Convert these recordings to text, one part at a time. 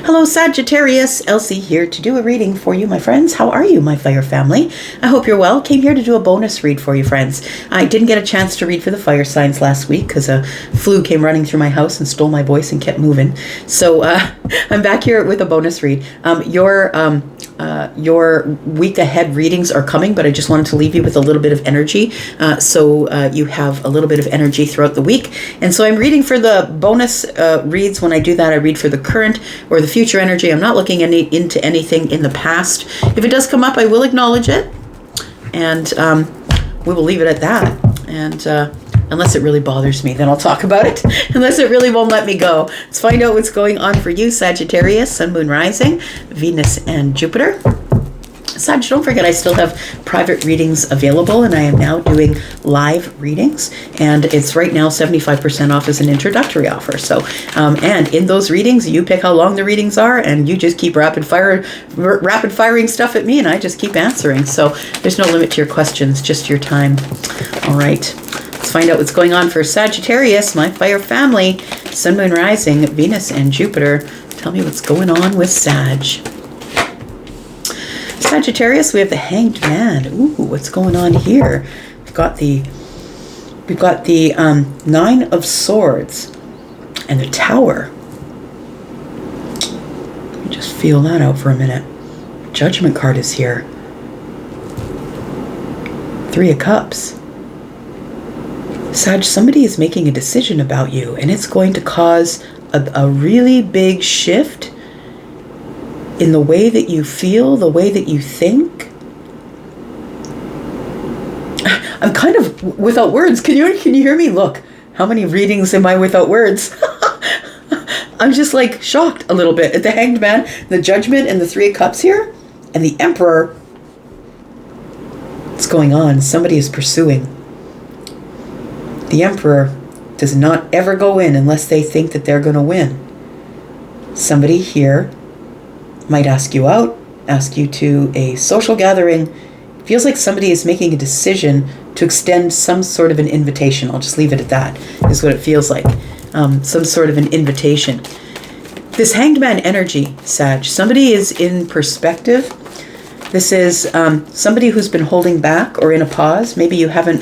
Hello Sagittarius, Elsie here to do a reading for you, my friends. How are you, my fire family? I hope you're well. Came here to do a bonus read for you, friends. I didn't get a chance to read for the fire signs last week because a flu came running through my house and stole my voice and kept moving. So I'm back here with a bonus read. Your week ahead readings are coming, but I just wanted to leave you with a little bit of energy. So you have a little bit of energy throughout the week. And so I'm reading for the bonus reads. When I do that, I read for the current or the future energy. I'm not looking into anything in the past. If it does come up, I will acknowledge it. And we will leave it at that. And unless it really bothers me, then I'll talk about it. Unless it really won't let me go. Let's find out what's going on for you, Sagittarius, Sun, Moon, Rising, Venus, and Jupiter. Sag, don't forget I still have private readings available, and I am now doing live readings, and it's right now 75% off as an introductory offer. So, and in those readings, you pick how long the readings are, and you just keep rapid firing stuff at me, and I just keep answering. So there's no limit to your questions, just your time. All right. Let's find out what's going on for Sagittarius, my fire family, Sun, Moon, Rising, Venus, and Jupiter. Tell me what's going on with Sag. Sagittarius, we have the Hanged Man. Ooh, what's going on here? We've got the Nine of Swords and the Tower. Let me just feel that out for a minute. Judgment card is here. Three of Cups. Sag, somebody is making a decision about you, and it's going to cause a really big shift in the way that you feel, the way that you think. I'm kind of without words. Can you hear me? Look, how many readings am I without words? I'm just like shocked a little bit at the Hanged Man, the Judgment, and the Three of Cups here, and the Emperor. What's going on? Somebody is pursuing. The Emperor does not ever go in unless they think that they're going to win. Somebody here might ask you out, ask you to a social gathering. It feels like somebody is making a decision to extend some sort of an invitation. I'll just leave it at that, is what it feels like. Some sort of an invitation. This Hanged Man energy, Sag, somebody is in perspective. This is somebody who's been holding back or in a pause. Maybe you haven't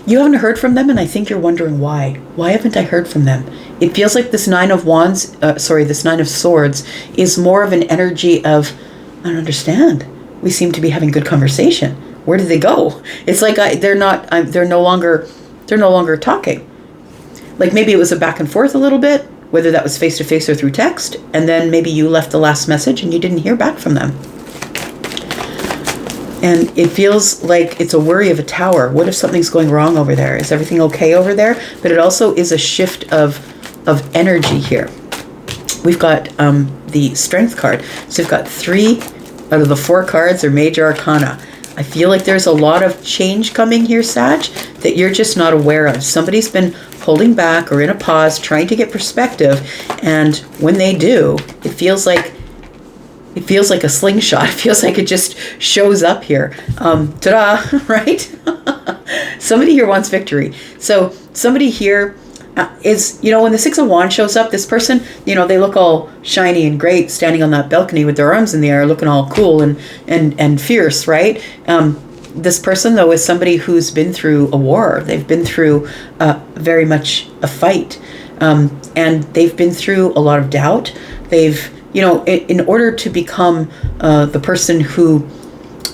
heard from them, and I think you're wondering why. Why haven't I heard from them? It feels like this this Nine of Swords is more of an energy of, I don't understand. We seem to be having good conversation. Where did they go? It's like they're no longer talking. Like maybe it was a back and forth a little bit, whether that was face to face or through text, and then maybe you left the last message and you didn't hear back from them. And it feels like it's a worry of a tower. What if something's going wrong over there? Is everything okay over there? But it also is a shift of energy here. We've got the Strength card. So we've got 3 out of the 4 cards are Major Arcana. I feel like there's a lot of change coming here, Sag, that you're just not aware of. Somebody's been holding back or in a pause, trying to get perspective. And when they do, it feels like a slingshot. It feels like it just shows up here. Ta-da, right? Somebody here wants victory. So somebody here is, when the Six of Wands shows up, this person, they look all shiny and great standing on that balcony with their arms in the air, looking all cool and fierce, right? This person, though, is somebody who's been through a war. They've been through very much a fight. And they've been through a lot of doubt. They've in order to become the person who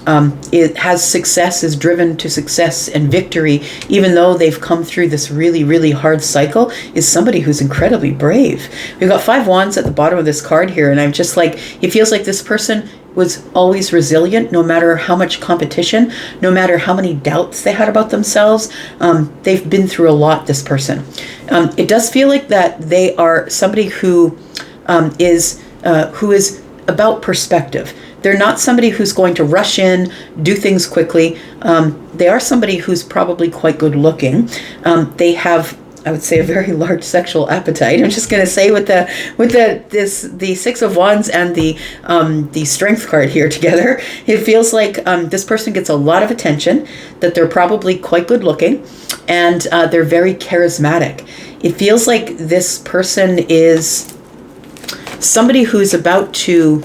has success, is driven to success and victory, even though they've come through this really, really hard cycle, is somebody who's incredibly brave. We've got 5 Wands at the bottom of this card here, and I'm just like, it feels like this person was always resilient, no matter how much competition, no matter how many doubts they had about themselves. They've been through a lot, this person. It does feel like that they are somebody who is about perspective. They're not somebody who's going to rush in, do things quickly. They are somebody who's probably quite good looking. They have, I would say, a very large sexual appetite. I'm just going to say with the Six of Wands and the Strength card here together, it feels like this person gets a lot of attention, that they're probably quite good looking, and they're very charismatic. It feels like this person is somebody who's about to,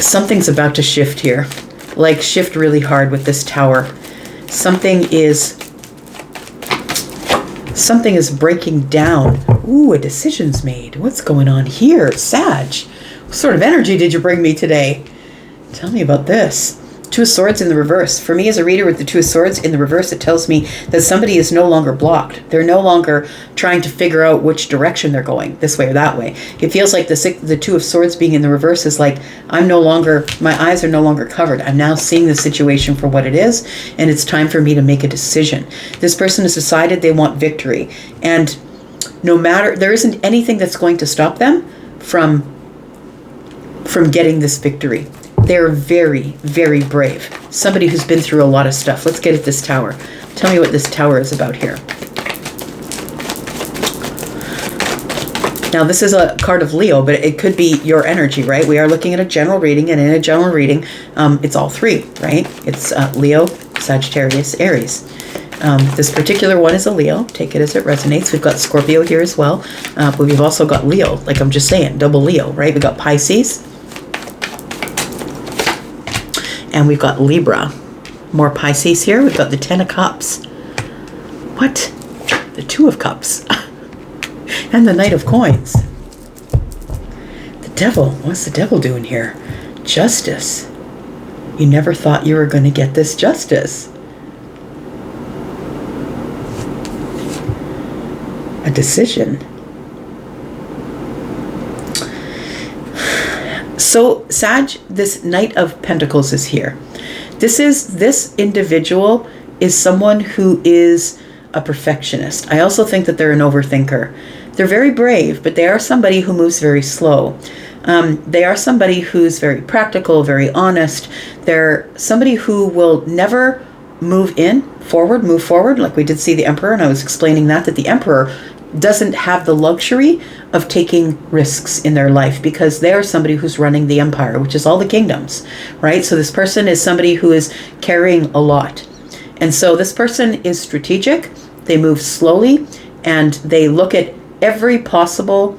something's about to shift here. Like shift really hard with this Tower. Something is breaking down. Ooh, a decision's made. What's going on here? Sag, what sort of energy did you bring me today? Tell me about this. Two of Swords in the reverse. For me as a reader with the Two of Swords in the reverse, it tells me that somebody is no longer blocked. They're no longer trying to figure out which direction they're going, this way or that way. It feels like the Two of Swords being in the reverse is like, my eyes are no longer covered. I'm now seeing the situation for what it is, and it's time for me to make a decision. This person has decided they want victory, and there isn't anything that's going to stop them from getting this victory. They're very, very brave. Somebody who's been through a lot of stuff. Let's get at this Tower. Tell me what this Tower is about here. Now, this is a card of Leo, but it could be your energy, right? We are looking at a general reading, and in a general reading, it's all three, right? It's Leo, Sagittarius, Aries. This particular one is a Leo. Take it as it resonates. We've got Scorpio here as well, but we've also got Leo. Like I'm just saying, double Leo, right? We've got Pisces. And we've got Libra. More Pisces here. We've got the Ten of Cups. What? The Two of Cups. And the Knight of Coins. The Devil. What's the Devil doing here? Justice. You never thought you were going to get this justice. A decision. So, Sag, this Knight of Pentacles is here. This individual is someone who is a perfectionist. I also think that they're an overthinker. They're very brave, but they are somebody who moves very slow. They are somebody who's very practical, very honest. They're somebody who will never move forward, like we did see the Emperor, and I was explaining that the Emperor doesn't have the luxury of taking risks in their life because they are somebody who's running the empire, which is all the kingdoms, right? So this person is somebody who is carrying a lot. And so this person is strategic. They move slowly, and they look at every possible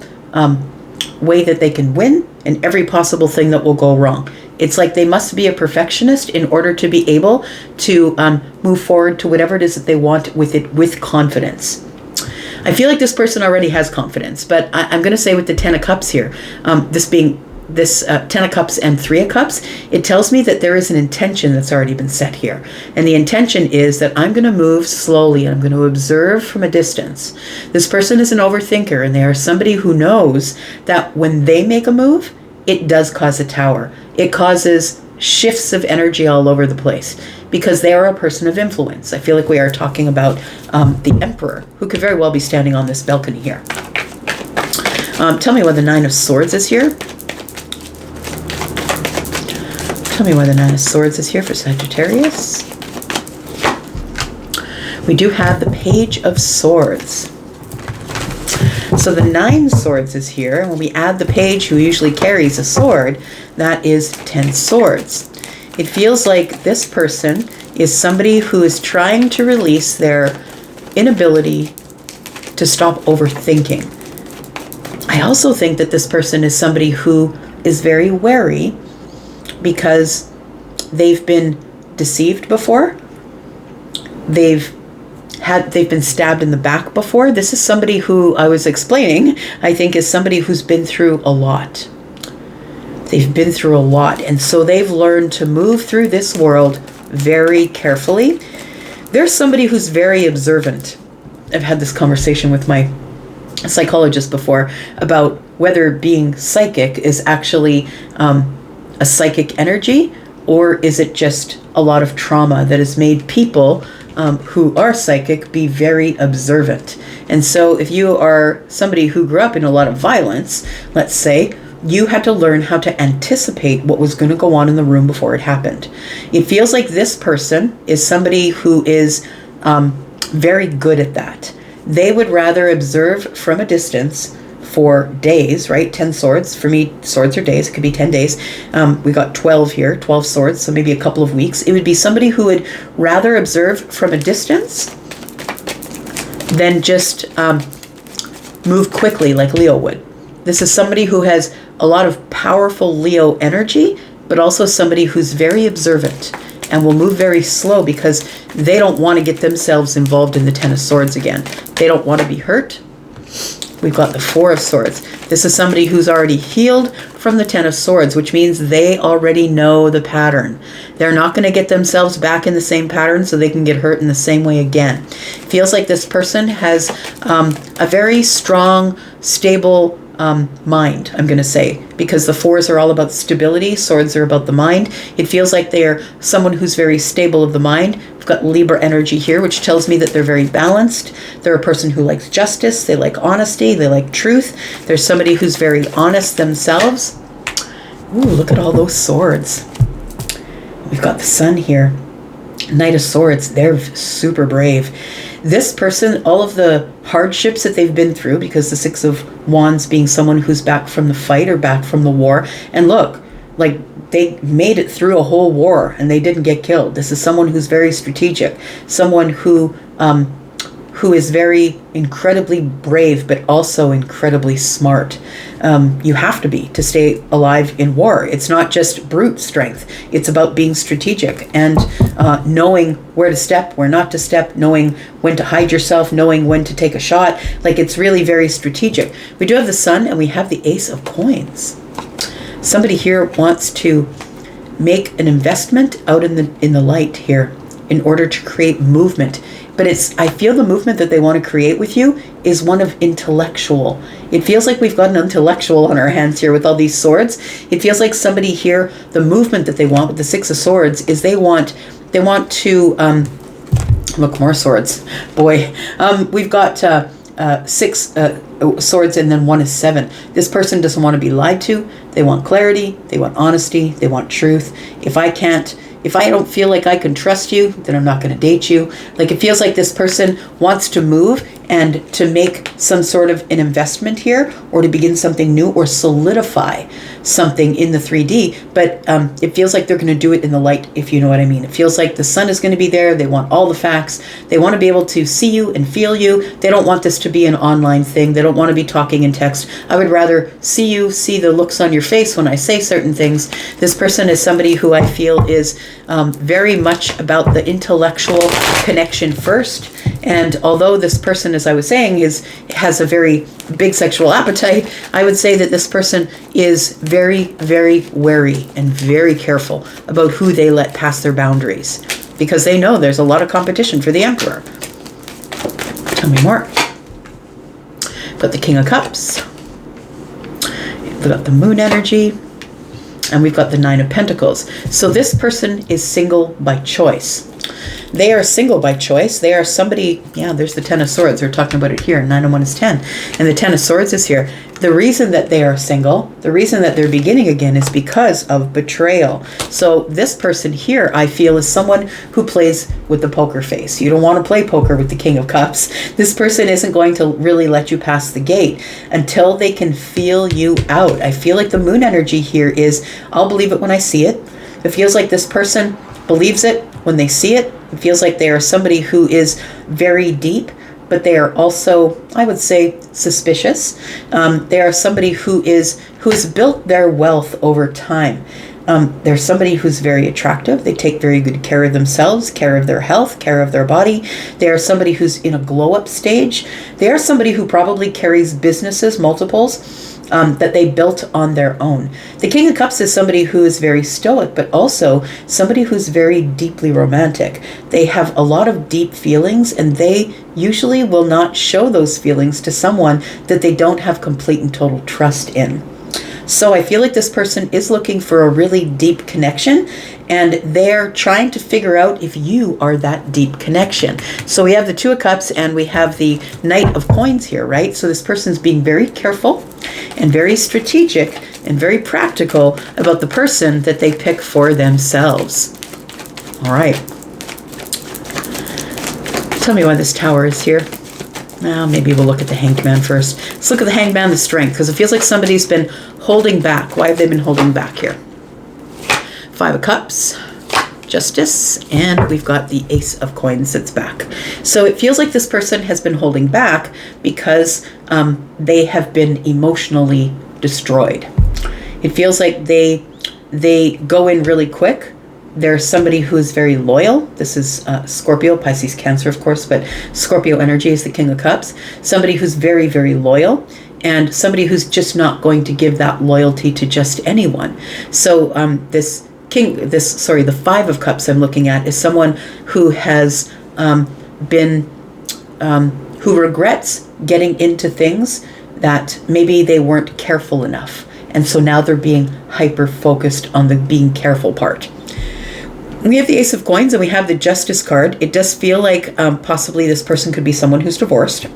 way that they can win and every possible thing that will go wrong. It's like they must be a perfectionist in order to be able to move forward to whatever it is that they want with confidence. I feel like this person already has confidence, but I'm going to say with the Ten of Cups here, this being this Ten of Cups and Three of Cups, it tells me that there is an intention that's already been set here. And the intention is that I'm going to move slowly and I'm going to observe from a distance. This person is an overthinker, and they are somebody who knows that when they make a move, it does cause a tower. It causes shifts of energy all over the place because they are a person of influence. I feel like we are talking about the Emperor, who could very well be standing on this balcony here. Tell me why the Nine of Swords is here. Tell me why the Nine of Swords is here for Sagittarius. We do have the Page of Swords. So the Nine Swords is here, and when we add the page who usually carries a sword, that is 10 swords. It feels like this person is somebody who is trying to release their inability to stop overthinking. I also think that this person is somebody who is very wary because they've been deceived before. They've been stabbed in the back before. This is somebody who I was explaining, I think is somebody who's been through a lot. They've been through a lot. And so they've learned to move through this world very carefully. There's somebody who's very observant. I've had this conversation with my psychologist before about whether being psychic is actually a psychic energy, or is it just a lot of trauma that has made people who are psychic be very observant. And so if you are somebody who grew up in a lot of violence, let's say, you had to learn how to anticipate what was going to go on in the room before it happened. It feels like this person is somebody who is very good at that. They would rather observe from a distance for days, right? 10 swords. For me, swords are days. It could be 10 days. We got 12 here, 12 swords, so maybe a couple of weeks. It would be somebody who would rather observe from a distance than just move quickly like Leo would. This is somebody who has a lot of powerful Leo energy, but also somebody who's very observant and will move very slow because they don't want to get themselves involved in the Ten of Swords again. They don't want to be hurt. We've got the Four of Swords. This is somebody who's already healed from the Ten of Swords, which means they already know the pattern. They're not going to get themselves back in the same pattern so they can get hurt in the same way again. Feels like this person has a very strong, stable mind, I'm going to say, because the fours are all about stability, swords are about the mind. It feels like they're someone who's very stable of the mind. We've got Libra energy here, which tells me that they're very balanced. They're a person who likes justice, they like honesty, they like truth. There's somebody who's very honest themselves. Ooh, look at all those swords. We've got the Sun here. Knight of Swords, they're super brave. This person, all of the hardships that they've been through, because the Six of Wands being someone who's back from the fight or back from the war, and look, like they made it through a whole war and they didn't get killed. This is someone who's very strategic, someone who is very incredibly brave, but also incredibly smart. You have to be to stay alive in war. It's not just brute strength. It's about being strategic and knowing where to step, where not to step, knowing when to hide yourself, knowing when to take a shot. Like, it's really very strategic. We do have the Sun and we have the Ace of Coins. Somebody here wants to make an investment out in the light here in order to create movement. But I feel the movement that they want to create with you is one of intellectual. It feels like we've got an intellectual on our hands here with all these swords. It feels like somebody here, the movement that they want with the Six of Swords is they want to, look, more swords. Boy, we've got six swords and then one is 7. This person doesn't want to be lied to. They want clarity. They want honesty. They want truth. If I don't feel like I can trust you, then I'm not going to date you. Like, it feels like this person wants to move and to make some sort of an investment here, or to begin something new or solidify something in the 3D. But it feels like they're going to do it in the light, if you know what I mean. It feels like the Sun is going to be there. They want all the facts. They want to be able to see you and feel you. They don't want this to be an online thing. They don't want to be talking in text. I would rather see you, see the looks on your face when I say certain things. This person is somebody who I feel is very much about the intellectual connection first. And although this person, as I was saying, has a very big sexual appetite, I would say that this person is very, very wary and very careful about who they let pass their boundaries, because they know there's a lot of competition for the Emperor. Tell me more. Got the King of Cups. We've got the Moon energy. And we've got the Nine of Pentacles. So this person is single by choice. They are single by choice. They are somebody, there's the Ten of Swords. We're talking about it here. 9 and 1 is 10. And the Ten of Swords is here. The reason that they are single, the reason that they're beginning again is because of betrayal. So this person here, I feel, is someone who plays with the poker face. You don't want to play poker with the King of Cups. This person isn't going to really let you pass the gate until they can feel you out. I feel like the Moon energy here is, I'll believe it when I see it. It feels like this person believes it when they see it. It feels like they are somebody who is very deep, but they are also, I would say, suspicious. They are somebody who has built their wealth over time. They're somebody who's very attractive. They take very good care of themselves, care of their health, care of their body. They are somebody who's in a glow-up stage. They are somebody who probably carries businesses, multiples, that they built on their own. The King of Cups is somebody who is very stoic, but also somebody who's very deeply romantic. They have a lot of deep feelings, and they usually will not show those feelings to someone that they don't have complete and total trust in. So I feel like this person is looking for a really deep connection, and they're trying to figure out if you are that deep connection. So we have the Two of Cups and we have the Knight of Coins here, right? So this person's being very careful and very strategic and very practical about the person that they pick for themselves. All right. Tell me why this Tower is here. Well, maybe we'll look at the Hanged Man first. Let's look at the Hanged Man, the Strength, because it feels like somebody's been holding back. Why have they been holding back here? 5 of Cups, Justice, and we've got the Ace of Coins that's back. So it feels like this person has been holding back because they have been emotionally destroyed. It feels like they go in really quick. They're somebody who is very loyal. This is Scorpio, Pisces, Cancer, of course, but Scorpio energy is the King of Cups. Somebody who's very, very loyal, and somebody who's just not going to give that loyalty to just anyone. So the Five of Cups I'm looking at is someone who has who regrets getting into things that maybe they weren't careful enough. And so now they're being hyper-focused on the being careful part. We have the Ace of Coins and we have the Justice card. It does feel like possibly this person could be someone who's divorced.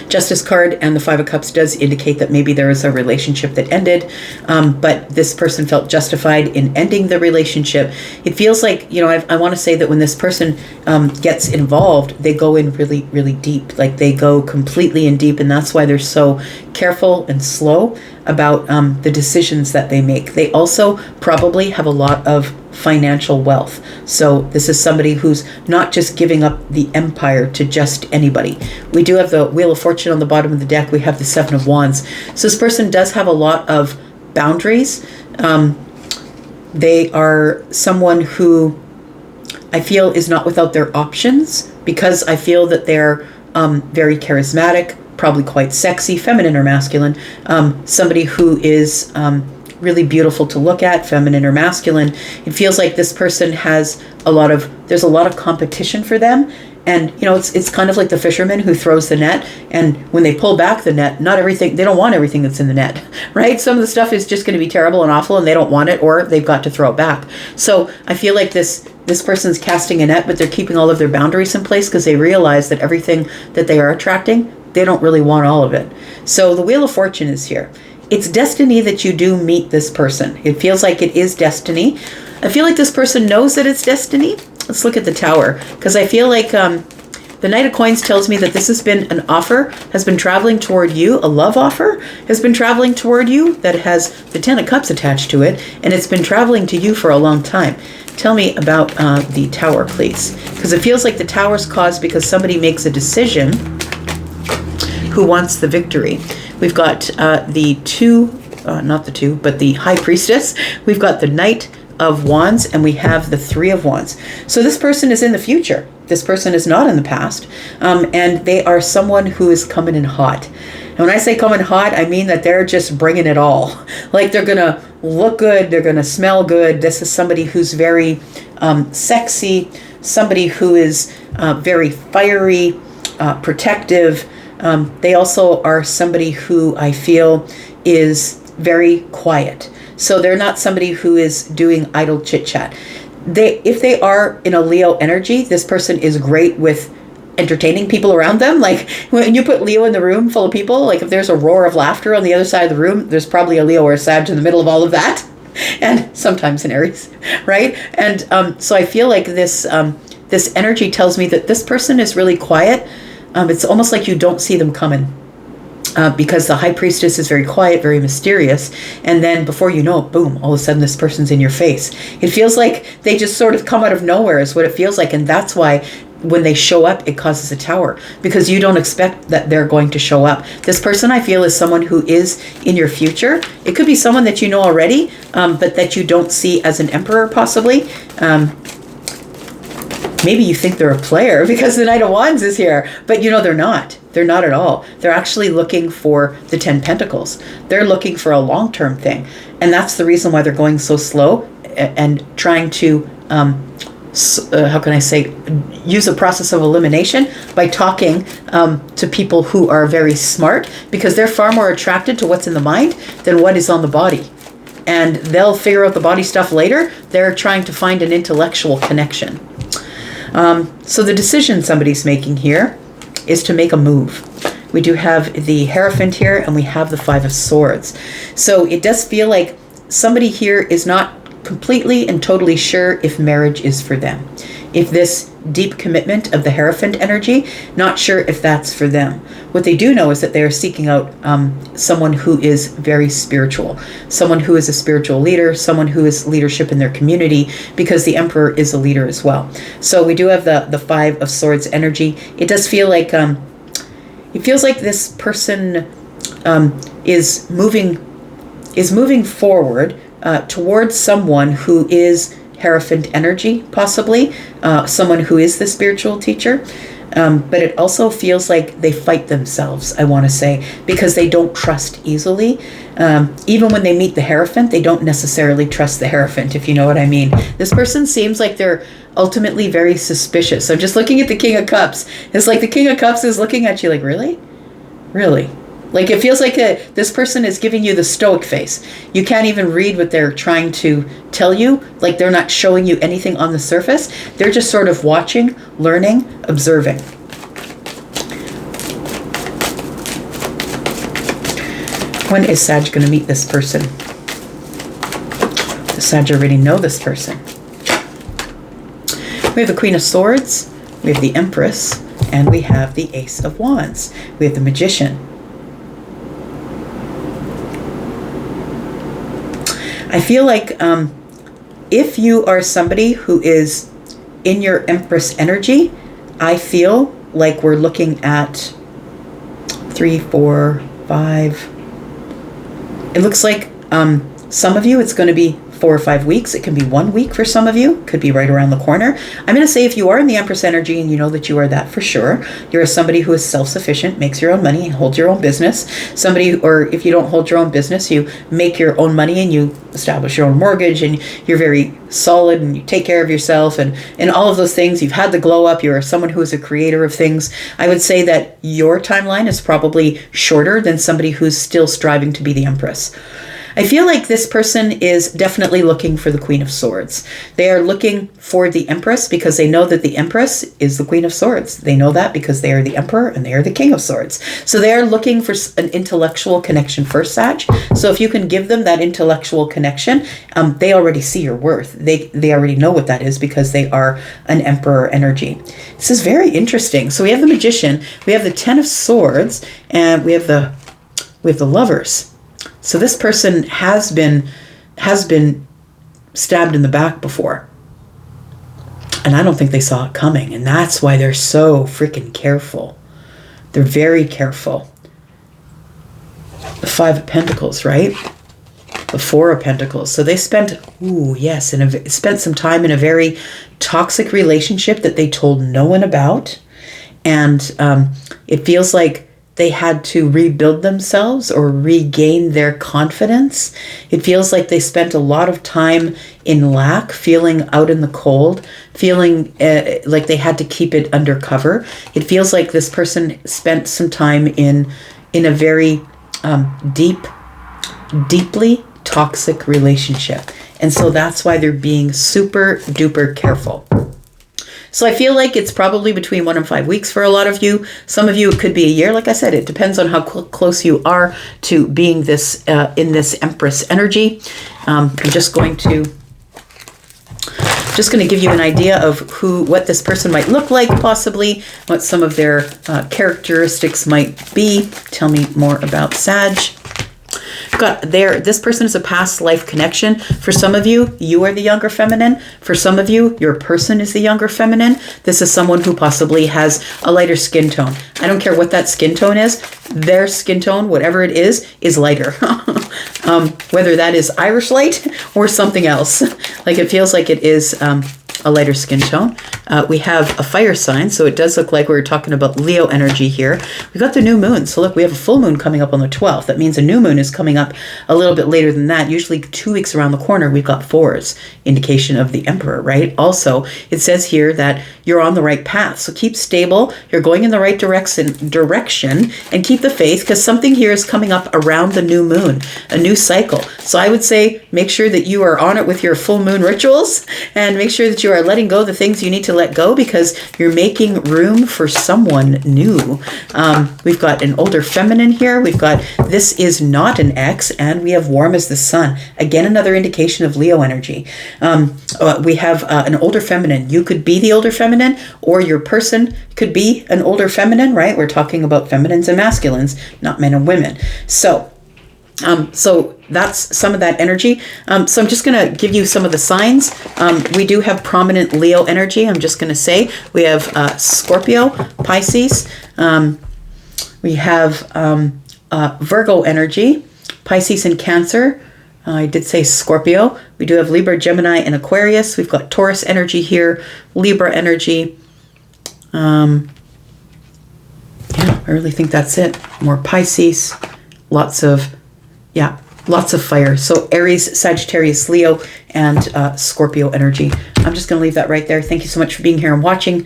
Justice card and the Five of Cups does indicate that maybe there is a relationship that ended, but this person felt justified in ending the relationship. It feels like, I want to say that when this person gets involved, they go in really, really deep. Like they go completely in deep, and that's why they're so careful and slow about the decisions that they make. They also probably have a lot of financial wealth. So this is somebody who's not just giving up the empire to just anybody. We do have the Wheel of Fortune on the bottom of the deck. We have the Seven of Wands. So this person does have a lot of boundaries. They are someone who I feel is not without their options, because I feel that they're very charismatic, probably quite sexy, feminine or masculine, somebody who is really beautiful to look at, feminine or masculine. It feels like this person has there's a lot of competition for them. And, it's kind of like the fisherman who throws the net, and when they pull back the net, they don't want everything that's in the net, right? Some of the stuff is just going to be terrible and awful and they don't want it, or they've got to throw it back. So I feel like this person's casting a net, but they're keeping all of their boundaries in place because they realize that everything that they are attracting, they don't really want all of it. So the Wheel of Fortune is here. It's destiny that you do meet this person. It feels like it is destiny. I feel like this person knows that it's destiny. Let's look at the Tower, because I feel like the Knight of Coins tells me that this has been an offer, has been traveling toward you, a love offer has been traveling toward you that has the Ten of Cups attached to it, and it's been traveling to you for a long time. Tell me about the Tower, please, because it feels like the Tower's caused because somebody makes a decision who wants the victory. We've got the High Priestess. We've got the Knight of Wands, and we have the Three of Wands. So this person is in the future. This person is not in the past. And they are someone who is coming in hot. And when I say coming hot, I mean that they're just bringing it all. Like they're going to look good. They're going to smell good. This is somebody who's very sexy, somebody who is very fiery, protective. They also are somebody who I feel is very quiet. So they're not somebody who is doing idle chit chat. If they are in a Leo energy, this person is great with entertaining people around them. Like when you put Leo in the room full of people, like if there's a roar of laughter on the other side of the room, there's probably a Leo or a Sag in the middle of all of that. And sometimes an Aries, right? And so I feel like this energy tells me that this person is really quiet. It's almost like you don't see them coming. Because the High Priestess is very quiet, very mysterious. And then before you know it, boom, all of a sudden this person's in your face. It feels like they just sort of come out of nowhere is what it feels like. And that's why when they show up, it causes a Tower. Because you don't expect that they're going to show up. This person, I feel, is someone who is in your future. It could be someone that you know already, but that you don't see as an emperor, possibly. Maybe you think they're a player because the Knight of Wands is here. But they're not. They're not at all. They're actually looking for the 10 Pentacles. They're looking for a long-term thing. And that's the reason why they're going so slow and trying to, use a process of elimination by talking to people who are very smart, because they're far more attracted to what's in the mind than what is on the body. And they'll figure out the body stuff later. They're trying to find an intellectual connection. So the decision somebody's making here is to make a move. We do have the Hierophant here, and we have the Five of Swords. So it does feel like somebody here is not completely and totally sure if marriage is for them. If this deep commitment of the Hierophant energy. Not sure if that's for them. What they do know is that they are seeking out someone who is very spiritual, someone who is a spiritual leader, someone who is leadership in their community, because the Emperor is a leader as well. So we do have the Five of Swords energy. It does feel like it feels like this person is moving forward towards someone who is Hierophant energy, possibly someone who is the spiritual teacher. But it also feels like they fight themselves, I want to say, because they don't trust easily. Even when they meet the Hierophant, they don't necessarily trust the Hierophant, if you know what I mean. This person seems like they're ultimately very suspicious. I'm just looking at the King of Cups. It's like the King of Cups is looking at you like, really? Really? Like, it feels like this person is giving you the stoic face. You can't even read what they're trying to tell you. Like, they're not showing you anything on the surface. They're just sort of watching, learning, observing. When is Sag going to meet this person? The Sag already know this person. We have the Queen of Swords, we have the Empress, and we have the Ace of Wands. We have the Magician. I feel like if you are somebody who is in your Empress energy, I feel like we're looking at 3, 4, 5. It looks like some of you, it's going to be 4 or 5 weeks. It can be 1 week for some of you. Could be right around the corner. I'm going to say if you are in the Empress energy and you know that you are that for sure, you're somebody who is self-sufficient, makes your own money, holds your own business. Somebody, or if you don't hold your own business, you make your own money and you establish your own mortgage and you're very solid and you take care of yourself and all of those things. You've had the glow up. You're someone who is a creator of things. I would say that your timeline is probably shorter than somebody who's still striving to be the Empress. I feel like this person is definitely looking for the Queen of Swords. They are looking for the Empress because they know that the Empress is the Queen of Swords. They know that because they are the Emperor and they are the King of Swords. So they are looking for an intellectual connection first, Sag. So if you can give them that intellectual connection, they already see your worth. They already know what that is because they are an Emperor energy. This is very interesting. So we have the Magician, we have the Ten of Swords, and we have the Lovers. So this person has been stabbed in the back before. And I don't think they saw it coming. And that's why they're so freaking careful. They're very careful. The Five of Pentacles, right? The Four of Pentacles. So they spent, spent some time in a very toxic relationship that they told no one about. And it feels like they had to rebuild themselves or regain their confidence. It feels like they spent a lot of time in lack, feeling out in the cold, feeling like they had to keep it undercover. It feels like this person spent some time in a very deeply toxic relationship. And so that's why they're being super duper careful. So I feel like it's probably between 1 and 5 weeks for a lot of you. Some of you, it could be a year. Like I said, it depends on how close you are to being this in this Empress energy. I'm just going to give you an idea of what this person might look like, possibly, what some of their characteristics might be. Tell me more about Sag. This person is a past life connection. For some of you, you are the younger feminine. For some of you, your person is the younger feminine. This is someone who possibly has a lighter skin tone. I don't care what that skin tone is. Their skin tone, whatever it is lighter. Whether that is Irish light or something else. Like, it feels like it is a lighter skin tone. We have a fire sign, so it does look like we're talking about Leo energy here. We've got the new moon. So look, we have a full moon coming up on the 12th. That means a new moon is coming up a little bit later than that. Usually 2 weeks around the corner, we've got 4s, indication of the Emperor, right? Also, it says here that you're on the right path. So keep stable. You're going in the right direction and keep the faith, because something here is coming up around the new moon, a new cycle. So I would say make sure that you are on it with your full moon rituals and make sure that you are letting go of the things you need to to let go because you're making room for someone new. We've got an older feminine here. We've got this is not an ex, and we have warm as the sun. Again, another indication of Leo energy. We have an older feminine. You could be the older feminine, or your person could be an older feminine, right? We're talking about feminines and masculines, not men and women. So that's some of that energy. So I'm just going to give you some of the signs. We do have prominent Leo energy. I'm just going to say we have Scorpio, Pisces. We have Virgo energy, Pisces and Cancer. I did say Scorpio. We do have Libra, Gemini, and Aquarius. We've got Taurus energy here, Libra energy. Yeah, I really think that's it. More Pisces, lots of fire. So Aries, Sagittarius, Leo, and Scorpio energy. I'm just going to leave that right there. Thank you so much for being here and watching.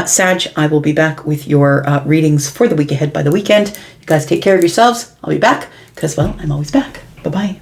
Sag, I will be back with your readings for the week ahead by the weekend. You guys take care of yourselves. I'll be back because, well, I'm always back. Bye-bye.